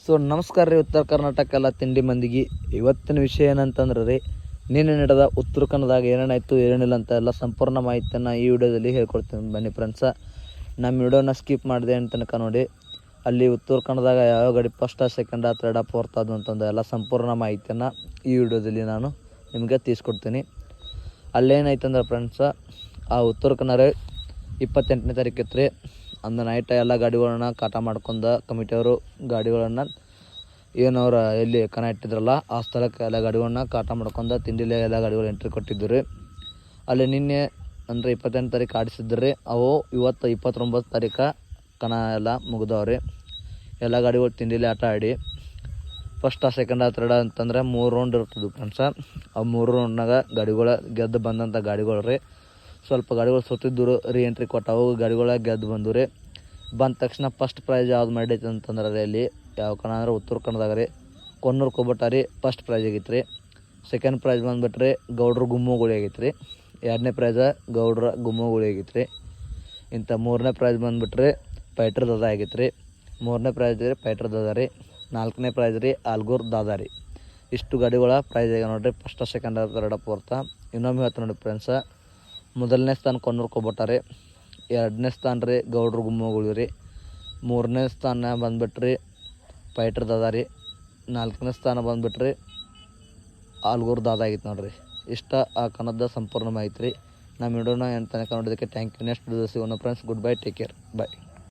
So ನಮಸ್ಕಾರ ರೀ ಉತ್ತರ ಕರ್ನಾಟಕ ಎಲ್ಲ ತಿಂಡಿ ಮಂದಿಗೆ. ಇವತ್ತಿನ ವಿಷಯ ಏನಂತಂದ್ರೆ ರೀ, ನಿನ್ನೆ ನಡೆದ ಉತ್ತರ ಕನ್ನಡದಾಗ ಏನೇನಾಯಿತು ಏನೇನಿಲ್ಲ ಅಂತ ಎಲ್ಲ ಸಂಪೂರ್ಣ ಮಾಹಿತಿಯನ್ನು ಈ ವಿಡಿಯೋದಲ್ಲಿ ಹೇಳ್ಕೊಡ್ತೀನಿ. ಬನ್ನಿ ಫ್ರೆಂಡ್ಸ, ನಮ್ಮ ವಿಡಿಯೋನ ಸ್ಕಿಪ್ ಮಾಡಿದೆ ಅಂತ ತನಕ ನೋಡಿ. ಅಲ್ಲಿ ಉತ್ತರ ಕನ್ನಡದಾಗ ಯಾವ ಗಾಡಿ ಫಸ್ಟ್ ಸೆಕೆಂಡ ಥರ್ಡ ಫೋರ್ತ್ ಅದು ಅಂತಂದು ಎಲ್ಲ ಸಂಪೂರ್ಣ ಮಾಹಿತಿಯನ್ನು ಈ ವಿಡಿಯೋದಲ್ಲಿ ನಾನು ನಿಮಗೆ ತಿಳಿಸ್ಕೊಡ್ತೀನಿ. ಅಲ್ಲೇನಾಯ್ತಂದ್ರೆ ಫ್ರೆಂಡ್ಸ, ಆ ಉತ್ತರ ಕನ್ನಡ 28ನೇ ತಾರೀಕು ಇತ್ತು ರೀ. ಅಂದು ನೈಟ್ ಎಲ್ಲ ಗಾಡಿಗಳನ್ನ ಕಾಟ ಮಾಡ್ಕೊಂಡು ಕಮಿಟಿಯವರು ಗಾಡಿಗಳನ್ನು ಏನವ್ರು ಎಲ್ಲಿ ಕನ ಇಟ್ಟಿದ್ರಲ್ಲ ಆ ಸ್ಥಳಕ್ಕೆ ಎಲ್ಲ ಗಾಡಿಗಳನ್ನ ಕಾಟ ಮಾಡ್ಕೊಂಡು ತಿಂಡಿಲೇ ಎಲ್ಲ ಗಾಡಿಗಳು ಎಂಟ್ರಿ ಕೊಟ್ಟಿದ್ದು ರೀ. ಅಲ್ಲಿ ನಿನ್ನೆ ಅಂದರೆ 28ನೇ ತಾರೀಕು ಆಡಿಸಿದ್ರಿ. ಅವು ಇವತ್ತು 29 ತಾರೀಕು ಕನ ಎಲ್ಲ ಮುಗಿದವ್ರಿ. ಎಲ್ಲ ಗಾಡಿಗಳು ತಿಂಡಿಲೇ ಆಟ ಆಡಿ ಫಸ್ಟ್ ಸೆಕೆಂಡ ಥರ್ಡ ಅಂತಂದ್ರೆ 3 ರೌಂಡ್ ಇರ್ತದೆ ಫ್ರೆಂಡ್ಸ. ಆ 3 ರೌಂಡ್ನಾಗ ಗಾಡಿಗಳ ಗೆದ್ದು ಬಂದಂಥ ಗಾಡಿಗಳು ರೀ. ಸ್ವಲ್ಪ ಗಾಡಿಗಳು ಸೋತಿದ್ದು ರೀ ಎಂಟ್ರಿ ಕೊಟ್ಟವು ಗಾಡಿಗಳ ಗೆದ್ದು ಬಂದು ರೀ. ಬಂದ ತಕ್ಷಣ ಫಸ್ಟ್ ಪ್ರೈಜ್ ಯಾವ್ದು ಮಾಡೈತೆ ಅಂತಂದ್ರೆ ರೀ, ಅಲ್ಲಿ ಯಾವ ಕಣ ಅಂದ್ರೆ ಉತ್ತರ ಕನ್ನಡದಾಗ ರೀ ಕೊನ್ನೂರು ಕೊಬ್ಬಟ್ಟ ರೀ ಫಸ್ಟ್ ಪ್ರೈಜ್ ಆಗೈತೆ ರೀ. ಸೆಕೆಂಡ್ ಪ್ರೈಜ್ ಬಂದುಬಿಟ್ರಿ ಗೌಡ್ರ ಗುಮ್ಮಗುಳಿ ಆಗೈತೆ ರೀ. 2ನೇ ಪ್ರೈಜ ಗೌಡ್ರ ಗುಮ್ಮಗುಳಿ ಆಗೈತೆ ರೀ. ಇಂಥ 3ನೇ ಪ್ರೈಜ್ ಬಂದುಬಿಟ್ರಿ ಪೈಟ್ರ್ ದಾದ ಆಗೈತೆ ರೀ. 3ನೇ ಪ್ರೈಜ್ ರೀ ಪೈಟ್ರ್ ದಾದ ರೀ. 4ನೇ ಪ್ರೈಜ್ ರೀ ಆಲ್ಗೂರ್ ದಾದ ರೀ. ಇಷ್ಟು ಗಾಡಿಗಳ ಪ್ರೈಜ್ ಆಗ ನೋಡಿರಿ, ಫಸ್ಟ್ ಸೆಕೆಂಡ್ ಥರ್ಡ ಫೋರ್ತ. ಇನ್ನೊಮ್ಮೆ ಹೇಳ್ತಾ ನೋಡಿ ಫ್ರೆಂಡ್ಸ, ಮೊದಲನೇ ಸ್ಥಾನ ಕೊನ್ನೂರು ಕೊಬ್ಬಟ್ಟ ರೀ. 2ನೇ ಸ್ಥಾನ ರೀ ಗೌಡ್ರ ಗುಮ್ಮಗುಳಿ ರೀ. 3ನೇ ಸ್ಥಾನ ಬಂದುಬಿಟ್ರಿ ಪೈಟ್ರ್ ದಾದ ರೀ. 4ನೇ ಸ್ಥಾನ ಬಂದುಬಿಟ್ರಿ ಆಲ್ಗೂರ್ ದಾದ ಆಗಿತ್ತು ನೋಡಿರಿ. ಇಷ್ಟ ಆ ಕನ್ನಡದ ಸಂಪೂರ್ಣ ಮಾಹಿತಿ ರೀ. ನಮ್ಮ ವಿಡಿಯೋನ ಏನು ತನಕ ನೋಡೋದಕ್ಕೆ ಥ್ಯಾಂಕ್ ಯು. ನೆಕ್ಸ್ಟ್ ವಿಡಿಯೋ ಸಿಗೋಣ friends. Good bye, take care, ಬಾಯ್.